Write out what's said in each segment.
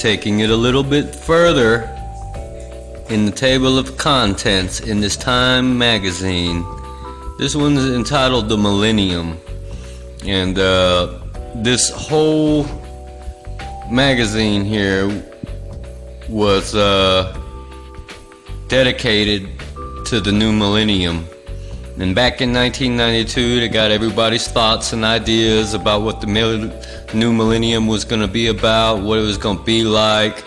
taking it a little bit further in the table of contents in this Time magazine. This one's entitled The Millennium, and this whole magazine here was dedicated to the new millennium. And back in 1992, they got everybody's thoughts and ideas about what the new millennium was going to be about, what it was going to be like,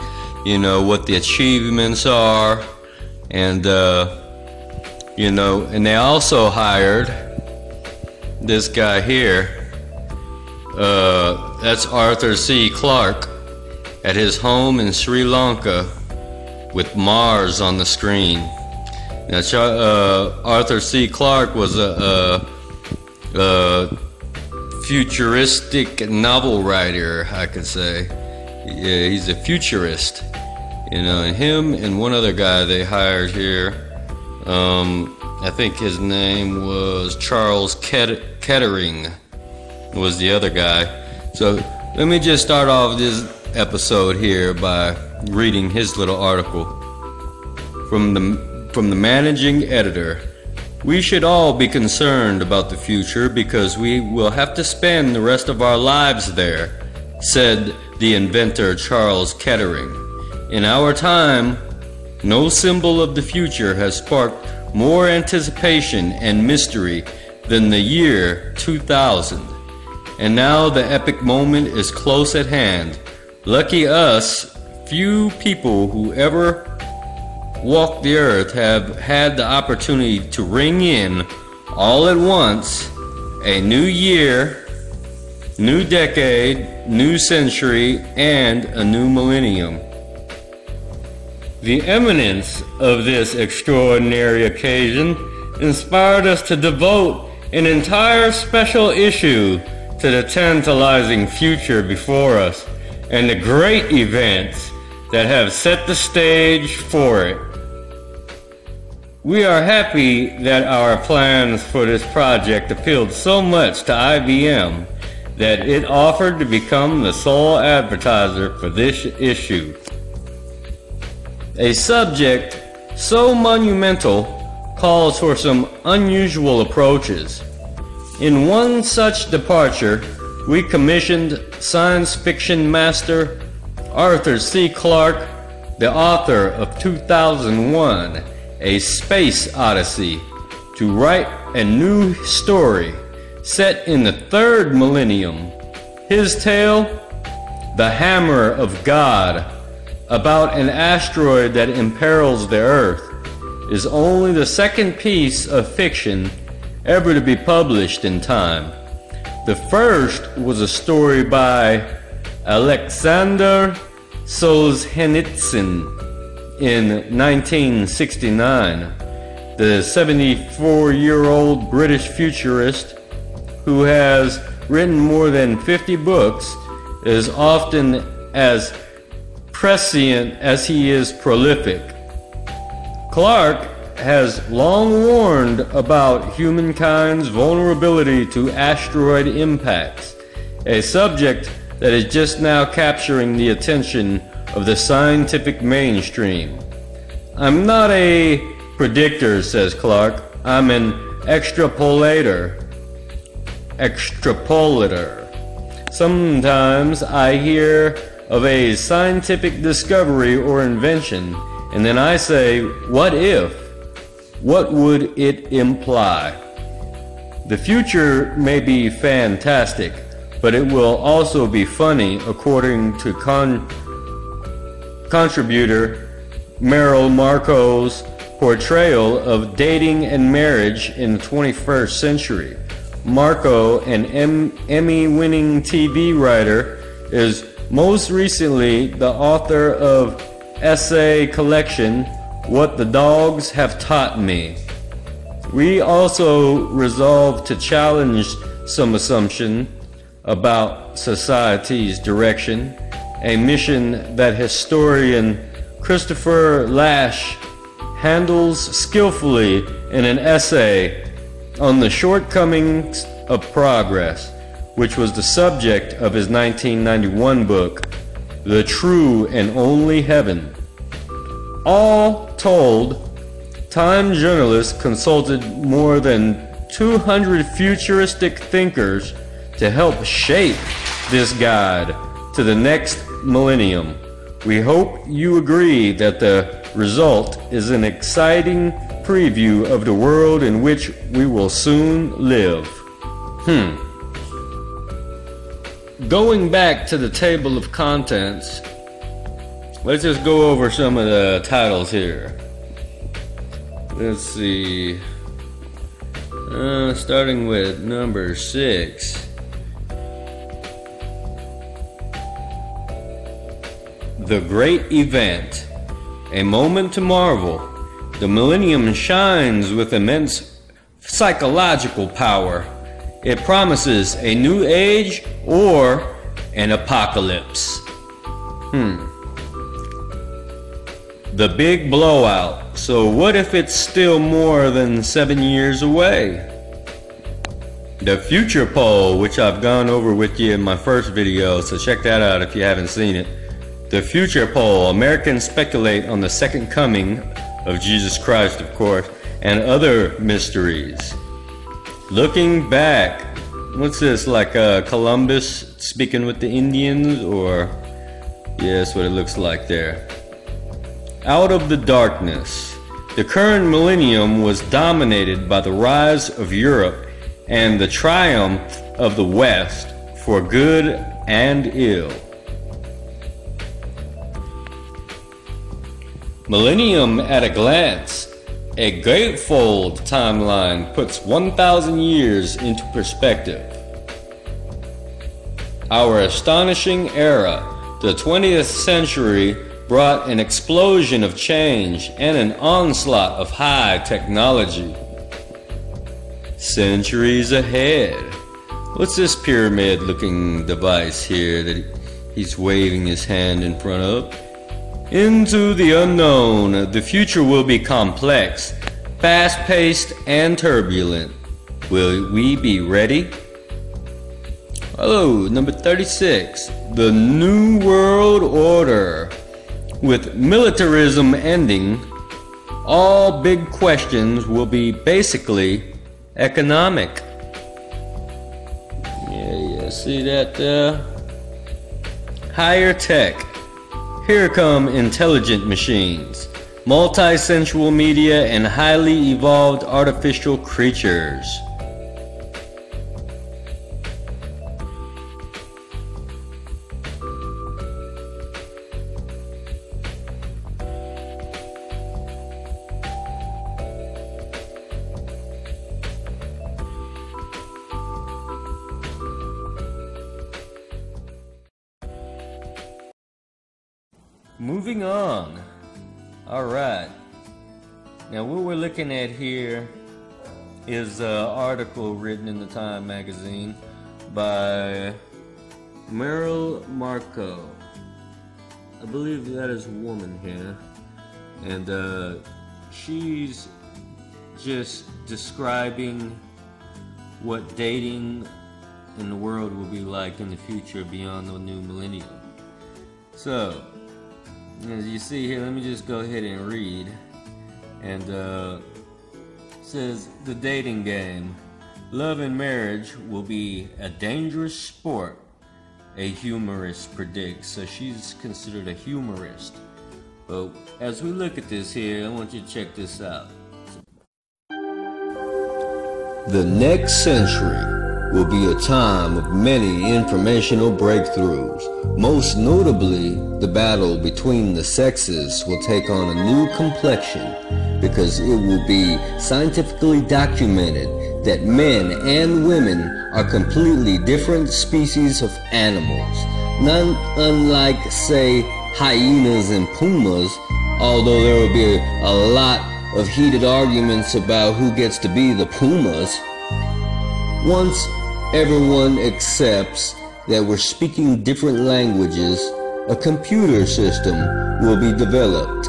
you know, what the achievements are, and you know, and they also hired this guy here. That's Arthur C. Clarke at his home in Sri Lanka with Mars on the screen. Now, Arthur C. Clarke was a futuristic novel writer, I could say. Yeah, he's a futurist, you know. And him and one other guy they hired here. I think his name was Charles Kettering was the other guy. So let me just start off this episode here by reading his little article from the managing editor. We should all be concerned about the future because we will have to spend the rest of our lives there, said the inventor Charles Kettering. In our time, no symbol of the future has sparked more anticipation and mystery than the year 2000. And now the epic moment is close at hand. Lucky us, few people who ever walked the earth have had the opportunity to ring in all at once a new year, new decade, new century, and a new millennium. The eminence of this extraordinary occasion inspired us to devote an entire special issue to the tantalizing future before us and the great events that have set the stage for it. We are happy that our plans for this project appealed so much to IBM that it offered to become the sole advertiser for this issue. A subject so monumental calls for some unusual approaches. In one such departure, we commissioned science fiction master Arthur C. Clarke, the author of 2001, A Space Odyssey, to write a new story set in the third millennium. His tale, The Hammer of God, about an asteroid that imperils the Earth, is only the second piece of fiction ever to be published in Time. The first was a story by Alexander Solzhenitsyn in 1969. The 74-year-old British futurist, who has written more than 50 books, is often as prescient as he is prolific. Clarke has long warned about humankind's vulnerability to asteroid impacts, a subject that is just now capturing the attention of the scientific mainstream. I'm not a predictor, says Clarke. I'm an extrapolator. Sometimes I hear of a scientific discovery or invention, and then I say, what if? What would it imply? The future may be fantastic, but it will also be funny, according to contributor Meryl Marco's portrayal of dating and marriage in the 21st century. Marco, an Emmy-winning TV writer, is most recently the author of essay collection What the Dogs Have Taught Me. We also resolved to challenge some assumption about society's direction, a mission that historian Christopher Lasch handles skillfully in an essay on the shortcomings of progress, which was the subject of his 1991 book, the true and only heaven. All told, Time journalists consulted more than 200 futuristic thinkers to help shape this guide to the next millennium. We hope you agree that the result is an exciting preview of the world in which we will soon live. Going back to the table of contents, let's just go over some of the titles here. Let's see. Starting with number 6. The Great Event. A moment to marvel. The millennium shines with immense psychological power. It promises a new age or an apocalypse. The big blowout. So what if it's still more than 7 years away? The future poll, which I've gone over with you in my first video, so check that out if you haven't seen it. The future poll. Americans speculate on the second coming of Jesus Christ, of course, and other mysteries. Looking back. What's this, like Columbus speaking with the Indians? Or, yeah, that's what it looks like there. Out of the darkness. The current millennium was dominated by the rise of Europe and the triumph of the West for good and ill. Millennium at a glance. A gatefold timeline puts 1,000 years into perspective. Our astonishing era, the 20th century, brought an explosion of change and an onslaught of high technology. Centuries ahead. What's this pyramid-looking device here that he's waving his hand in front of? Into the unknown. The future will be complex, fast-paced, and turbulent. Will we be ready? Hello, number 36. The New World Order. With militarism ending, all big questions will be basically economic. Yeah, see that? Higher tech. Here come intelligent machines, multi-sensual media, and highly evolved artificial creatures. Moving on. Alright. Now what we're looking at here is an article written in the Time magazine by Meryl Marco. I believe that is a woman here. And she's just describing what dating in the world will be like in the future beyond the new millennium. So, as you see here, let me just go ahead and read. And it says, the dating game. Love and marriage will be a dangerous sport, a humorist predicts. So she's considered a humorist. But as we look at this here, I want you to check this out. The next century will be a time of many informational breakthroughs. Most notably, the battle between the sexes will take on a new complexion because it will be scientifically documented that men and women are completely different species of animals. None unlike, say, hyenas and pumas, although there will be a lot of heated arguments about who gets to be the pumas. Once everyone accepts that we're speaking different languages, a computer system will be developed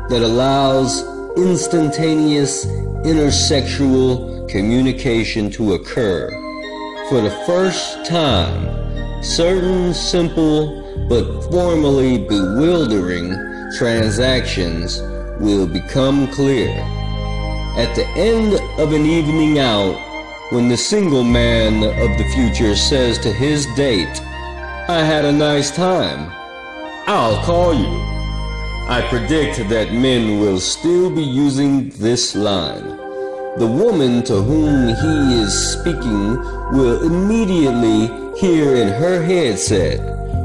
that allows instantaneous intersexual communication to occur. For the first time, certain simple but formerly bewildering transactions will become clear. At the end of an evening out, when the single man of the future says to his date, "I had a nice time, I'll call you," I predict that men will still be using this line. The woman to whom he is speaking will immediately hear in her headset.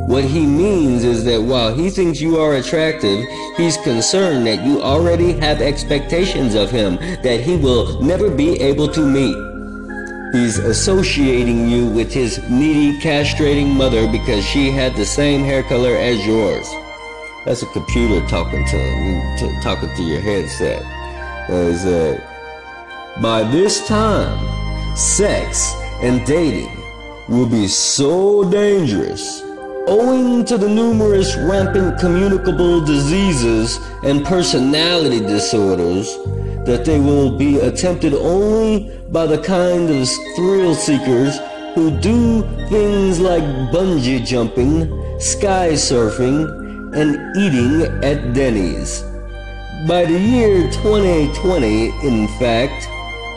What he means is that while he thinks you are attractive, he's concerned that you already have expectations of him that he will never be able to meet. He's associating you with his needy, castrating mother because she had the same hair color as yours. That's a computer talking to your headset. By this time, sex and dating will be so dangerous, owing to the numerous rampant communicable diseases and personality disorders, that they will be attempted only by the kind of thrill seekers who do things like bungee jumping, sky surfing, and eating at Denny's. By the year 2020, in fact,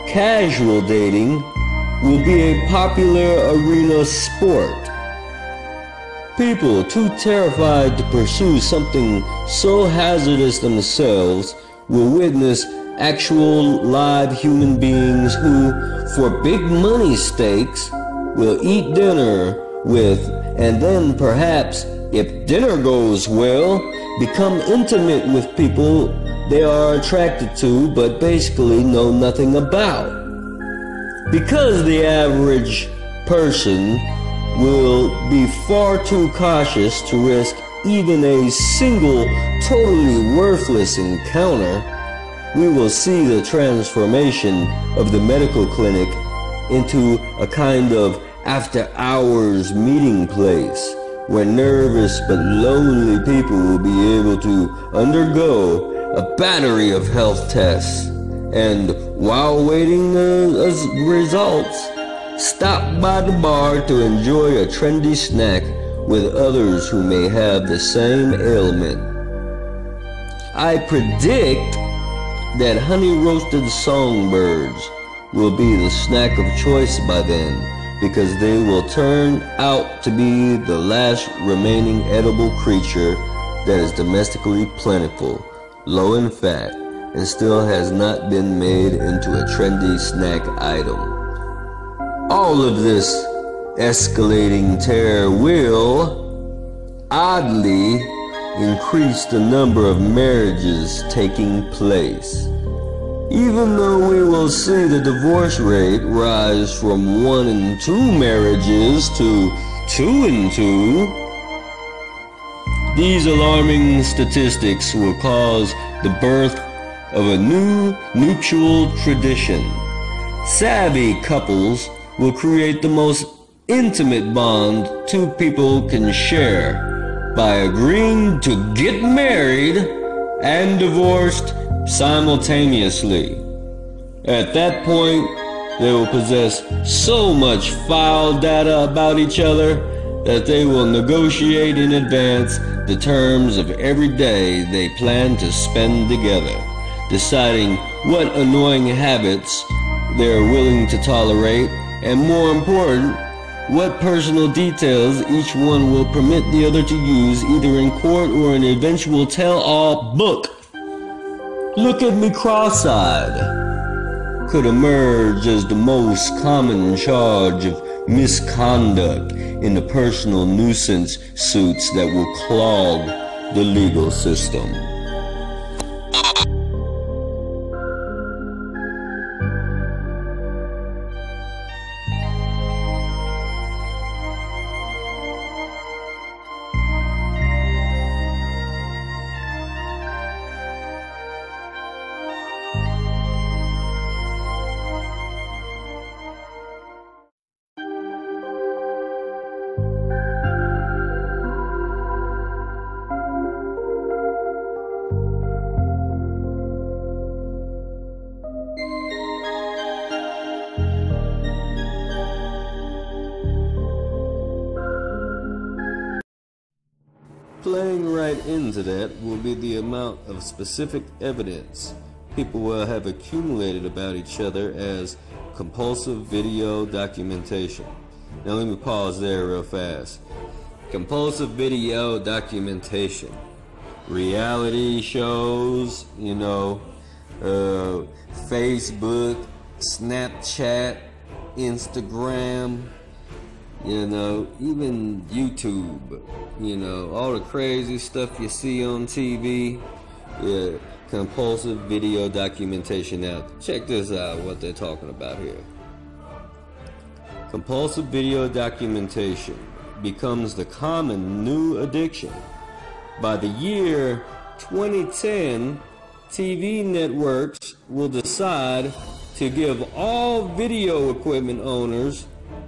casual dating will be a popular arena sport. People too terrified to pursue something so hazardous themselves will witness actual live human beings who, for big money stakes, will eat dinner with, and then perhaps, if dinner goes well, become intimate with people they are attracted to but basically know nothing about. Because the average person will be far too cautious to risk even a single totally worthless encounter, we will see the transformation of the medical clinic into a kind of after-hours meeting place where nervous but lonely people will be able to undergo a battery of health tests, and while waiting results, stop by the bar to enjoy a trendy snack with others who may have the same ailment. I predict that honey-roasted songbirds will be the snack of choice by then, because they will turn out to be the last remaining edible creature that is domestically plentiful, low in fat, and still has not been made into a trendy snack item. All of this escalating terror will, oddly, increase the number of marriages taking place. Even though we will see the divorce rate rise from 1 in 2 marriages to 2 in 2, these alarming statistics will cause the birth of a new nuptial tradition. Savvy couples will create the most intimate bond two people can share by agreeing to get married and divorced simultaneously. At that point, they will possess so much file data about each other that they will negotiate in advance the terms of every day they plan to spend together, deciding what annoying habits they are willing to tolerate, and more important, what personal details each one will permit the other to use either in court or an eventual tell-all book. "Look at me cross-eyed" could emerge as the most common charge of misconduct in the personal nuisance suits that will clog the legal system. Playing right into that will be the amount of specific evidence people will have accumulated about each other as compulsive video documentation. Now let me pause there real fast. Compulsive video documentation. Reality shows, Facebook, Snapchat, Instagram, even YouTube, all the crazy stuff you see on TV. Yeah, compulsive video documentation. Now, check this out, what they're talking about here. Compulsive video documentation becomes the common new addiction. By the year 2010, TV networks will decide to give all video equipment owners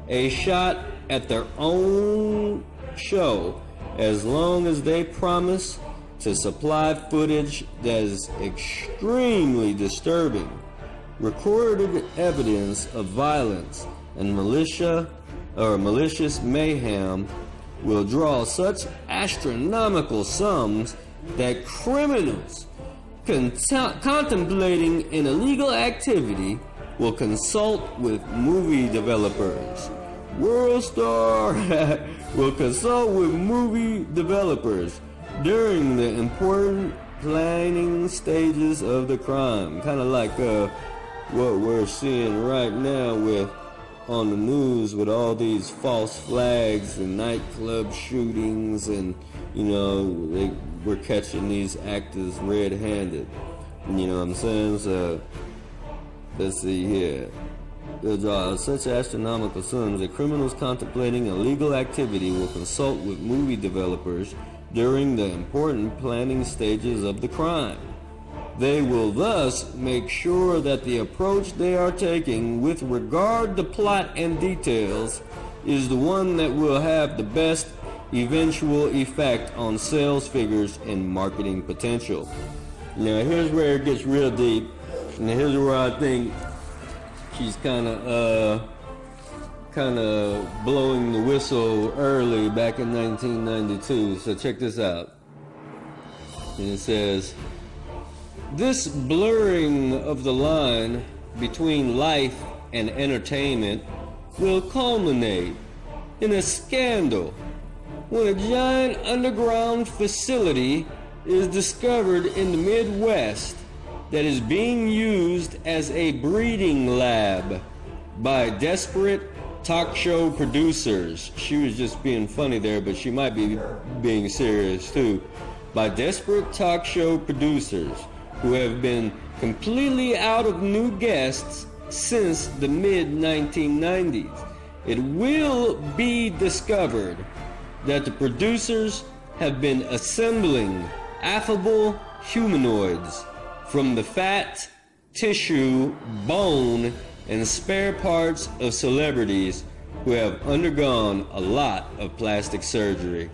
a shot at their own show as long as they promise to supply footage that is extremely disturbing. Recorded evidence of violence and malicious mayhem will draw such astronomical sums that criminals contemplating an illegal activity will consult with movie developers. World Star will consult with movie developers during the important planning stages of the crime. Kind of like what we're seeing right now with on the news with all these false flags and nightclub shootings, and we're catching these actors red-handed. You know what I'm saying? So let's see here. They'll draw such astronomical sums that criminals contemplating illegal activity will consult with movie developers during the important planning stages of the crime. They will thus make sure that the approach they are taking with regard to plot and details is the one that will have the best eventual effect on sales figures and marketing potential. Now here's where it gets real deep, and here's where I think she's kind of blowing the whistle early back in 1992. So check this out. And it says, this blurring of the line between life and entertainment will culminate in a scandal when a giant underground facility is discovered in the Midwest that is being used as a breeding lab by desperate talk show producers. She was just being funny there, but she might be being serious too. By desperate talk show producers who have been completely out of new guests since the mid-1990s. It will be discovered that the producers have been assembling affable humanoids from the fat, tissue, bone, and spare parts of celebrities who have undergone a lot of plastic surgery,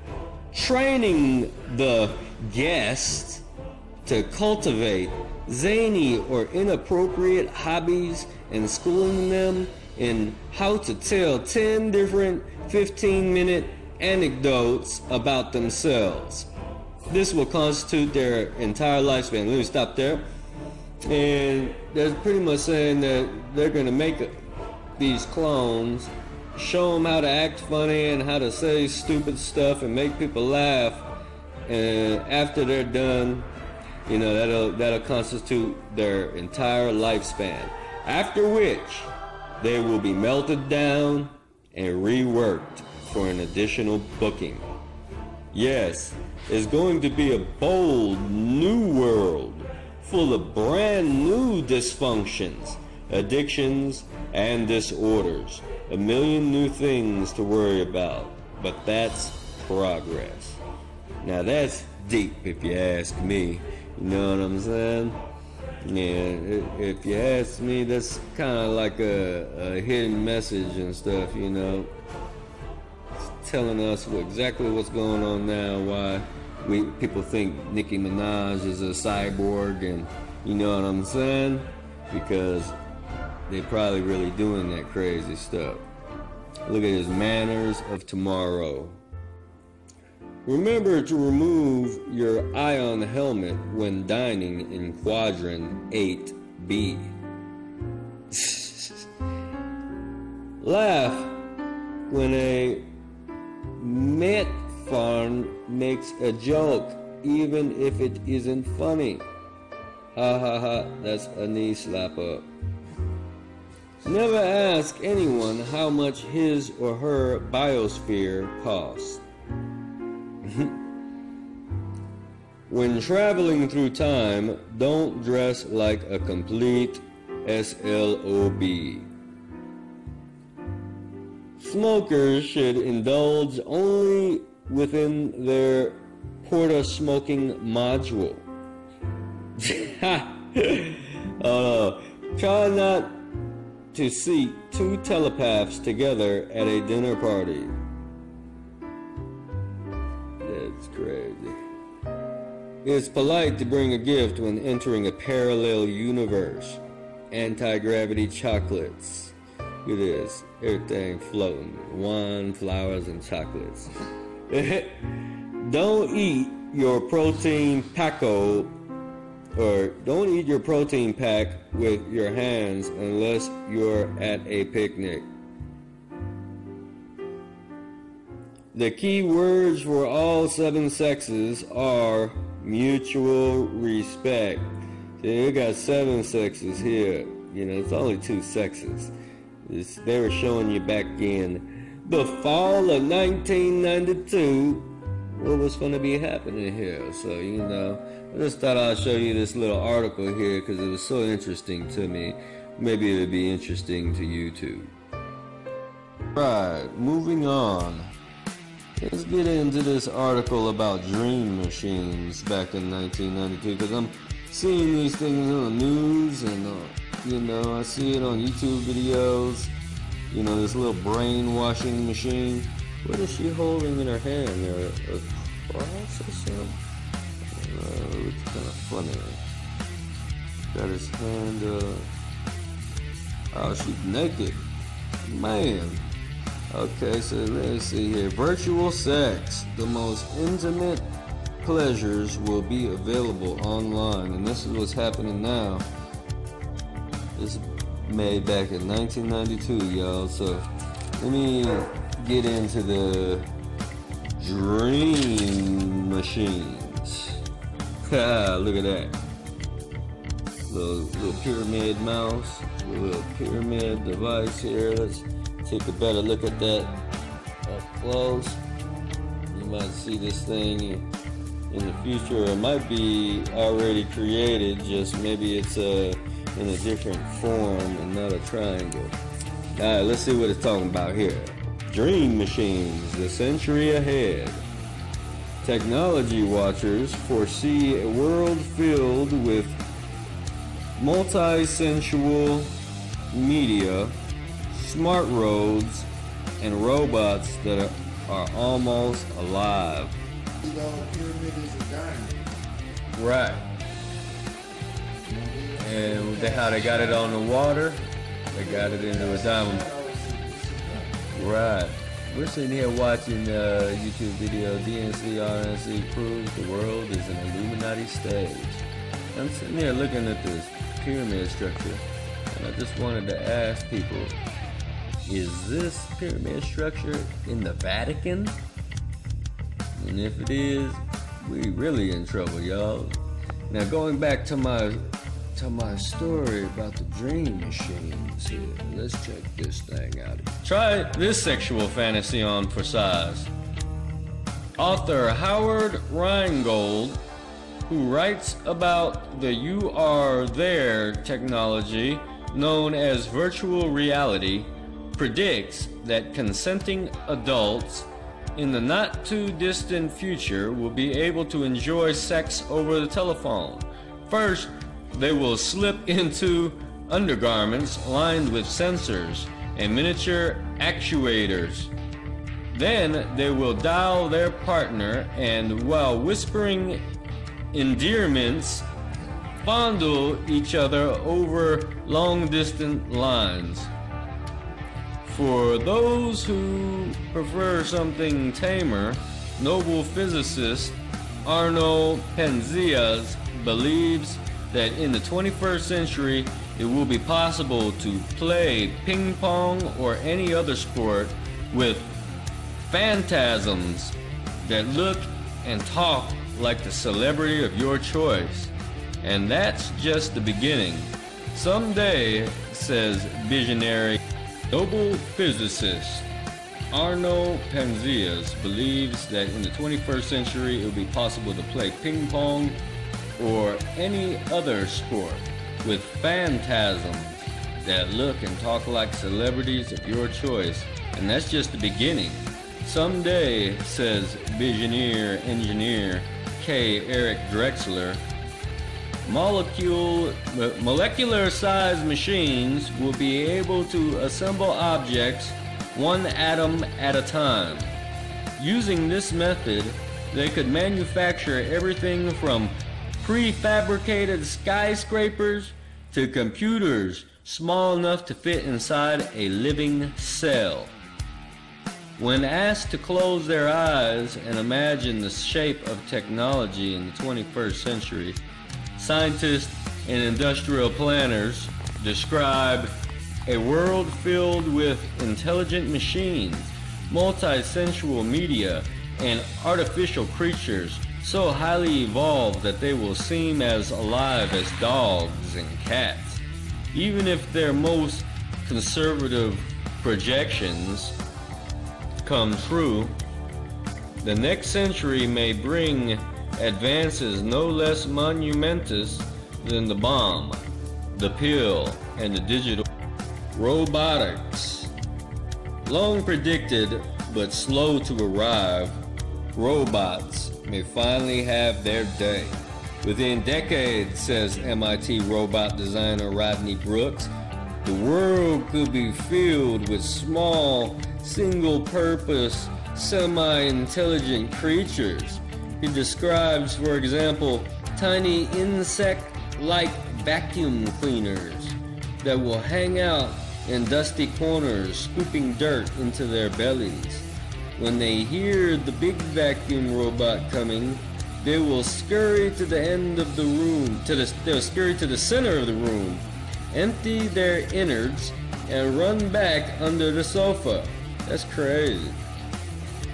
training the guests to cultivate zany or inappropriate hobbies and schooling them in how to tell 10 different 15-minute anecdotes about themselves. This will constitute their entire lifespan. Let me stop there. And they're pretty much saying that they're going to make these clones, show them how to act funny and how to say stupid stuff and make people laugh. And after they're done, that'll constitute their entire lifespan. After which, they will be melted down and reworked for an additional booking. Yes, it's going to be a bold new world full of brand new dysfunctions, addictions, and disorders. A million new things to worry about, but that's progress. Now that's deep if you ask me. You know what I'm saying? Yeah, if you ask me, that's kind of like a hidden message and stuff, It's telling us exactly what's going on now, why people think Nicki Minaj is a cyborg, and you know what I'm saying? Because they're probably really doing that crazy stuff. Look at his Manners of Tomorrow. Remember to remove your ion helmet when dining in Quadrant 8B. Laugh when a Metfan makes a joke, even if it isn't funny. Ha ha ha, that's a knee slapper. Never ask anyone how much his or her biosphere costs. When traveling through time, don't dress like a complete SLOB. Smokers should indulge only within their porta-smoking module. Try not to seat two telepaths together at a dinner party. That's crazy. It's polite to bring a gift when entering a parallel universe. Anti-gravity chocolates. It is. Everything floating. Wine, flowers, and chocolates. Don't eat your protein paco, or don't eat your protein pack with your hands unless you're at a picnic. The key words for all 7 sexes are mutual respect. See, we got 7 sexes here. You know, it's only 2 sexes. They were showing you back in the fall of 1992 what was going to be happening here. So, you know, I just thought I'd show you this little article here because it was so interesting to me. Maybe it would be interesting to you too. Right, moving on. Let's get into this article about dream machines back in 1992 because I'm seeing these things on the news and you know, I see it on YouTube videos. You know, this little brainwashing machine. What is she holding in her hand? A cross or something? It's kind of funny. Got his hand oh, she's naked. Man. Okay, so let's see here. Virtual sex. The most intimate pleasures will be available online. And this is what's happening now. This made back in 1992, y'all. So let me get into the dream machines. Look at that. Little pyramid mouse, little pyramid device here. Let's take a better look at that up close. You might see this thing in the future. It might be already created, just maybe it's in a different form and not a triangle. Alright, let's see what it's talking about here. Dream machines, the century ahead. Technology watchers foresee a world filled with multi-sensual media, smart roads, and robots that are almost alive. Right. And how they got it on the water, they got it into a diamond. Right. We're sitting here watching a YouTube video. DNC RNC proves the world is an Illuminati stage. I'm sitting here looking at this pyramid structure, and I just wanted to ask people, is this pyramid structure in the Vatican? And if it is, we really in trouble, y'all. Now going back to my story about the dream machines here. Let's check this thing out. Try this sexual fantasy on for size. Author Howard Rheingold, who writes about the You Are There technology known as virtual reality, predicts that consenting adults in the not too distant future will be able to enjoy sex over the telephone. First, they will slip into undergarments lined with sensors and miniature actuators. Then they will dial their partner and, while whispering endearments, fondle each other over long-distance lines. For those who prefer something tamer, Nobel physicist Arno Penzias believes that in the 21st century it will be possible to play ping pong or any other sport with phantasms that look and talk like the celebrity of your choice. And that's just the beginning. Someday, says visionary Nobel physicist Arno Penzias, believes that in the 21st century it will be possible to play ping pong or any other sport with phantasms that look and talk like celebrities of your choice. And that's just the beginning. Someday, says visionary engineer K. Eric Drexler, molecular-sized machines will be able to assemble objects one atom at a time. Using this method, they could manufacture everything from prefabricated skyscrapers to computers small enough to fit inside a living cell. When asked to close their eyes and imagine the shape of technology in the 21st century, scientists and industrial planners describe a world filled with intelligent machines, multi-sensual media, and artificial creatures so highly evolved that they will seem as alive as dogs and cats. Even if their most conservative projections come true, the next century may bring advances no less monumentous than the bomb, the pill, and the digital. Robotics. Long predicted but slow to arrive, robots may finally have their day. Within decades, says MIT robot designer Rodney Brooks, the world could be filled with small, single-purpose, semi-intelligent creatures. He describes, for example, tiny insect-like vacuum cleaners that will hang out in dusty corners, scooping dirt into their bellies. When they hear the big vacuum robot coming, they will scurry to the end of the room, they'll scurry to the center of the room, empty their innards, and run back under the sofa. That's crazy.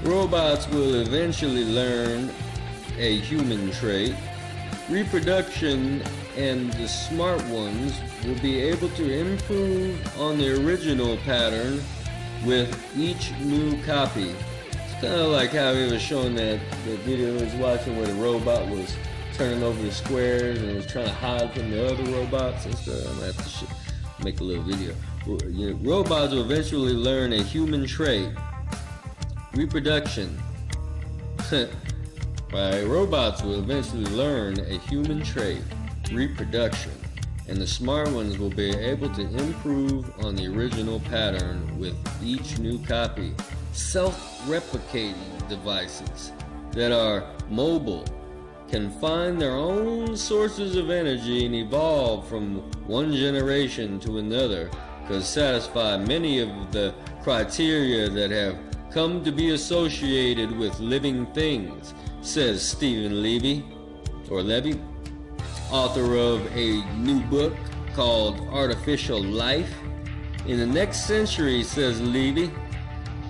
Robots will eventually learn a human trait, reproduction, and the smart ones will be able to improve on the original pattern with each new copy. It's kind of like how he was showing that video he was watching where the robot was turning over the squares and was trying to hide from the other robots and stuff. I'm gonna have to make a little video. Robots will eventually learn a human trait, reproduction. Right? Robots will eventually learn a human trait, reproduction, and the smart ones will be able to improve on the original pattern with each new copy. Self-replicating devices that are mobile can find their own sources of energy and evolve from one generation to another to satisfy many of the criteria that have come to be associated with living things, says Stephen Levy, author of a new book called Artificial Life. In the next century, says Levy,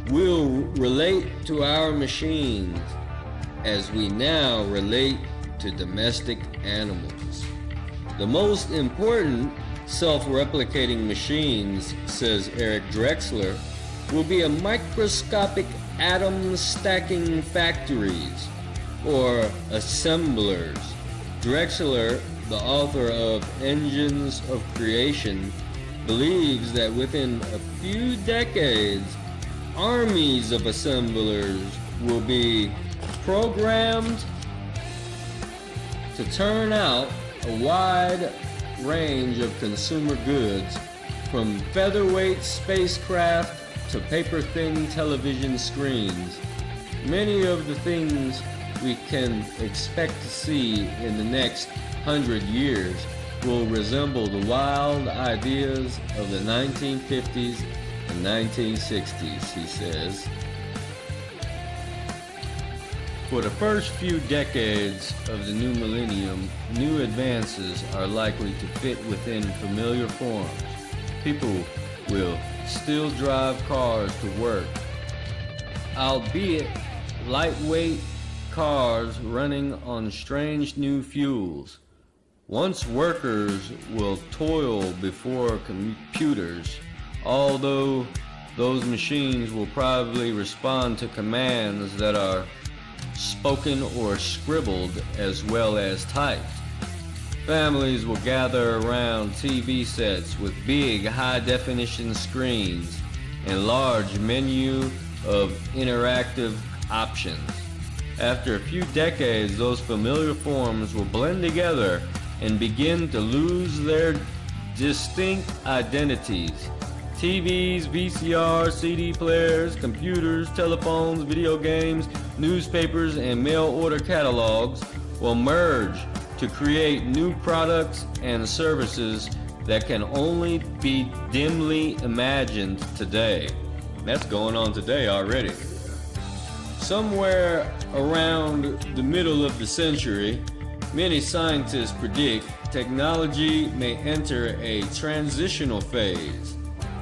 we'll relate to our machines as we now relate to domestic animals. The most important self-replicating machines, says Eric Drexler, will be a microscopic atom stacking factories or assemblers. Drexler, the author of Engines of Creation, believes that within a few decades, armies of assemblers will be programmed to turn out a wide range of consumer goods, from featherweight spacecraft to paper-thin television screens. Many of the things we can expect to see in the next 100 years will resemble the wild ideas of the 1950s and 1960s, he says. For the first few decades of the new millennium, new advances are likely to fit within familiar forms. People will still drive cars to work, albeit lightweight cars running on strange new fuels. Once workers will toil before computers, although those machines will probably respond to commands that are spoken or scribbled as well as typed. Families will gather around TV sets with big high-definition screens and large menu of interactive options. After a few decades, those familiar forms will blend together and begin to lose their distinct identities. TVs, VCR, CD players, computers, telephones, video games, newspapers, and mail order catalogs will merge to create new products and services that can only be dimly imagined today. That's going on today already. Somewhere around the middle of the century, many scientists predict technology may enter a transitional phase,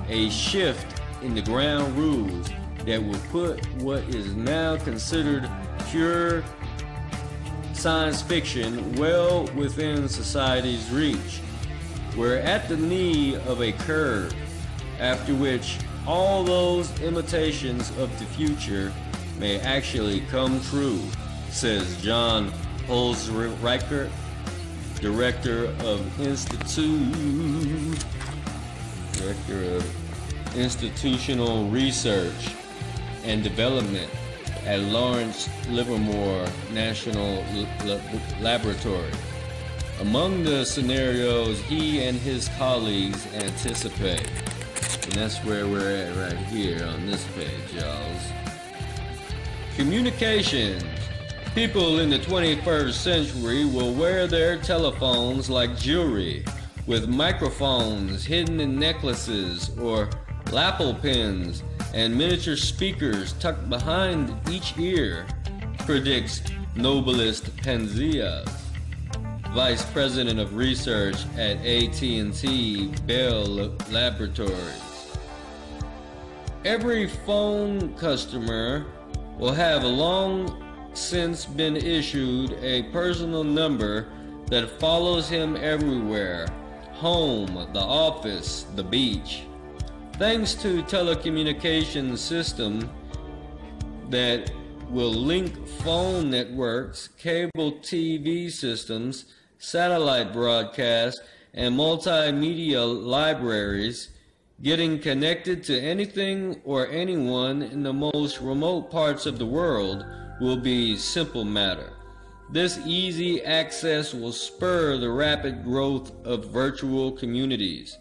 a shift in the ground rules that will put what is now considered pure science fiction well within society's reach. We're at the knee of a curve, after which all those imitations of the future may actually come true, says John Holzreicher, Director of Institutional Research and Development at Lawrence Livermore National Laboratory. Among the scenarios he and his colleagues anticipate, and that's where we're at right here on this page, y'all. Communications. People in the 21st century will wear their telephones like jewelry, with microphones hidden in necklaces or lapel pins and miniature speakers tucked behind each ear, predicts Nobilist Penzias, Vice President of Research at AT&T Bell Laboratories. Every phone customer will have long since been issued a personal number that follows him everywhere, home, the office, the beach. Thanks to telecommunications system that will link phone networks, cable TV systems, satellite broadcasts, and multimedia libraries, getting connected to anything or anyone in the most remote parts of the world will be simple matter. This easy access will spur the rapid growth of virtual communities.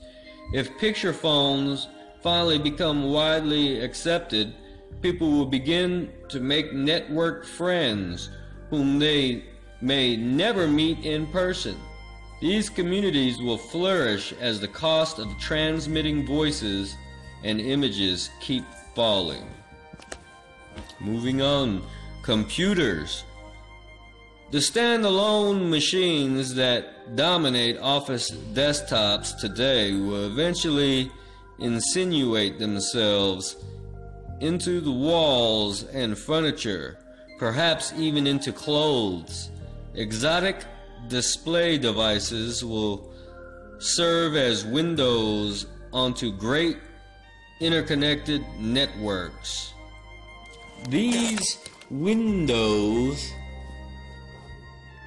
If picture phones finally become widely accepted, people will begin to make network friends whom they may never meet in person. These communities will flourish as the cost of transmitting voices and images keep falling. Moving on, computers. The standalone machines that dominate office desktops today will eventually insinuate themselves into the walls and furniture, perhaps even into clothes. Exotic display devices will serve as windows onto great interconnected networks. These windows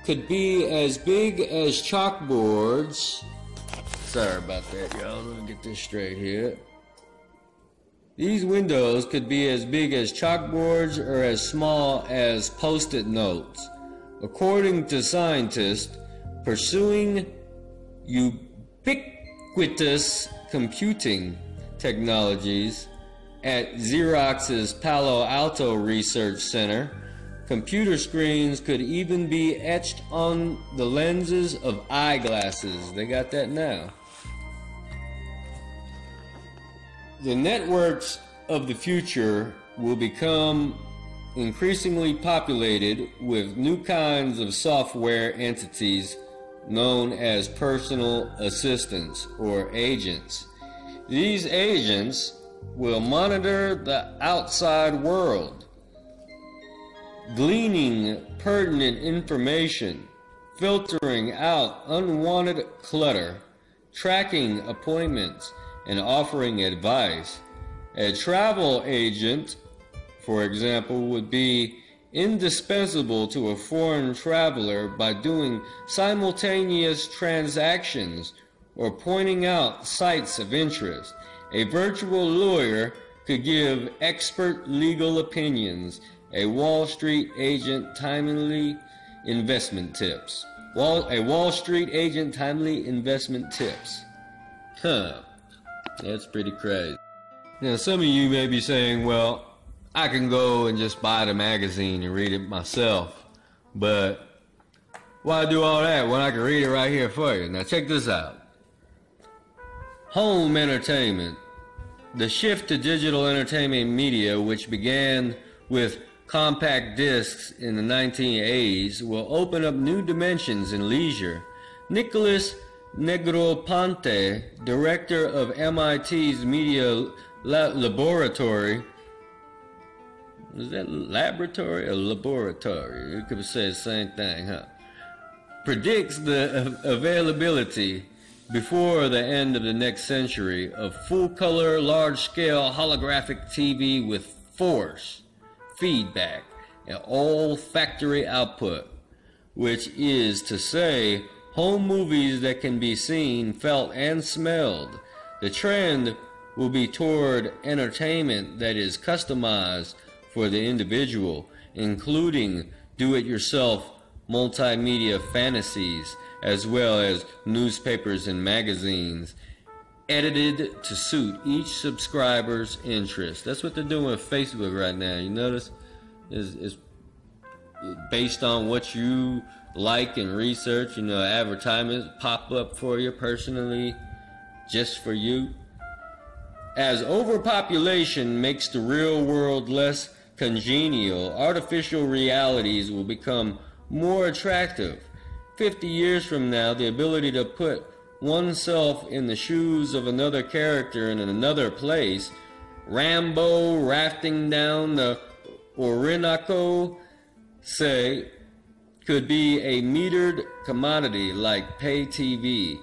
could be as big as chalkboards. Sorry about that, y'all. Let me get this straight here. These windows could be as big as chalkboards or as small as post-it notes. According to scientists pursuing ubiquitous computing technologies at Xerox's Palo Alto Research Center, computer screens could even be etched on the lenses of eyeglasses. They got that now. The networks of the future will become increasingly populated with new kinds of software entities known as personal assistants or agents. These agents will monitor the outside world, gleaning pertinent information, filtering out unwanted clutter, tracking appointments, and offering advice. A travel agent, for example, would be indispensable to a foreign traveler by doing simultaneous transactions or pointing out sites of interest. A virtual lawyer could give expert legal opinions. A Wall Street agent timely investment tips. A Wall Street agent timely investment tips. That's pretty crazy. Now, some of you may be saying, well, I can go and just buy the magazine and read it myself, but why do all that when I can read it right here for you? Now, check this out. Home entertainment. The shift to digital entertainment media, which began with compact discs in the 1980s, will open up new dimensions in leisure. Nicholas Negroponte, director of MIT's Media Laboratory, is that laboratory or laboratory? You could say the same thing, huh? Predicts the availability before the end of the next century of full-color, large-scale holographic TV with force, feedback, and all factory output, which is to say, home movies that can be seen, felt, and smelled. The trend will be toward entertainment that is customized for the individual, including do-it-yourself multimedia fantasies, as well as newspapers and magazines, edited to suit each subscriber's interest. That's what they're doing with Facebook right now. You notice? Is based on what you like and research, advertisements pop up for you personally, just for you. As overpopulation makes the real world less congenial, artificial realities will become more attractive. 50 years from now, the ability to put oneself in the shoes of another character in another place, Rambo rafting down the Orinoco, say, could be a metered commodity like pay TV.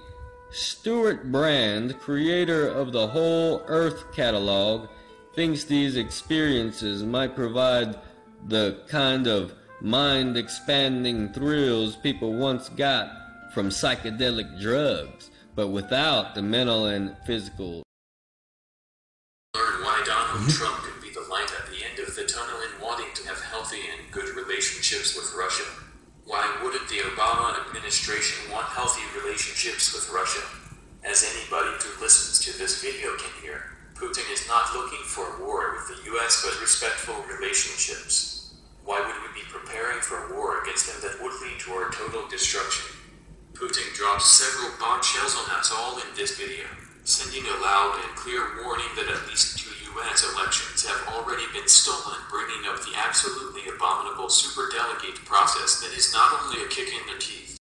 Stuart Brand, creator of the Whole Earth catalog, thinks these experiences might provide the kind of mind-expanding thrills people once got from psychedelic drugs, but without the mental and physical. Learn why Donald Trump could be the light at the end of the tunnel in wanting to have healthy and good relationships with Russia. Why wouldn't the Obama administration want healthy relationships with Russia? As anybody who listens to this video can hear, Putin is not looking for war with the US but respectful relationships. Why would we be preparing for war against them that would lead to our total destruction? Putin drops several bombshells on us all in this video, sending a loud and clear warning that at least 2 US elections have already been stolen, bringing up the absolutely abominable superdelegate process that is not only a kick in the teeth,